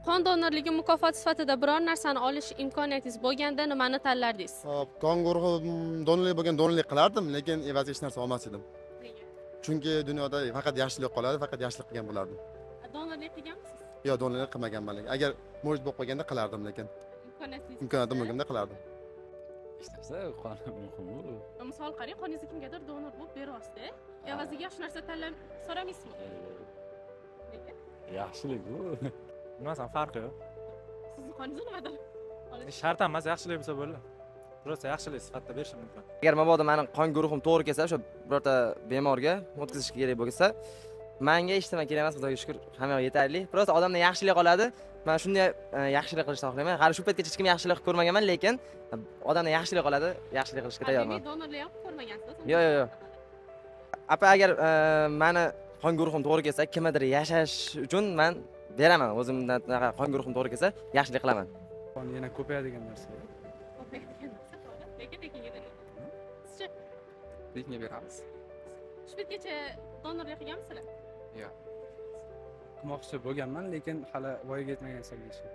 Qon donorligi mukofoti sifatida biror narsani olish imkoniyatingiz bo'lganda nimani tanlardingiz? Hop, qon guruhi donorlik bo'lgan donorlik qilardim, lekin evaziga hech narsa olmas edim. Nega? Chunki dunyoda faqat yaxshilik qoladi, faqat yaxshilik qilgan bo'lardim. Donorlik qilganmisiz? Yo'q, donorlik qilmaganman lekin. Agar mo'jiz bo'lib qolganda qilardim, lekin Imkoniyatingiz. imkoniyatim bo'lganda qilardim. Hech narsa qon muhim-ku. Misol qarang, qoningizni kimgadir donor bo'lib beryapsiz-da, evaziga yaxshi narsa tanlab so'ramaysizmi? Nega? Yaxshilik bu. Bilmasam farqi yo'q. Sizni qoningizni nimadir olish? Shart emas, yaxshilik bo'lsa bo'ladi. Rosa yaxshilik sifatida berishim mumkin. Agar mabodo meni qon guruhim to'g'ri kelsa, o'sha birorta bemorga o'tkazish kerak bo'lsa, menga hech nima kerak emas, Xudoga shukr, hamma yoq yetarli. Просто odamdan yaxshilik qoladi. Men shunday yaxshilik qilishni xohlayman. Hali shu paytgacha hech kim yaxshilik ko'rmaganman, lekin odamdan yaxshilik qoladi, yaxshilik qilishga tayyorman. Demak, donorlik ham ko'rmagansiz. Yo'q. Apa agar meni qon guruhim to'g'ri kelsa, kimdir yashash uchun men beraman. O'zimdan qon guruhim to'g'ri kelsa, yaxshilik qilaman. Qon yana ko'payadigan narsa. Lekin sizcha Lekinga beramiz. shu paytgacha donorlik qilganmisizlar? Qilmoqchi bo'lganman, lekin hali voyaga yetmagan saviyaga.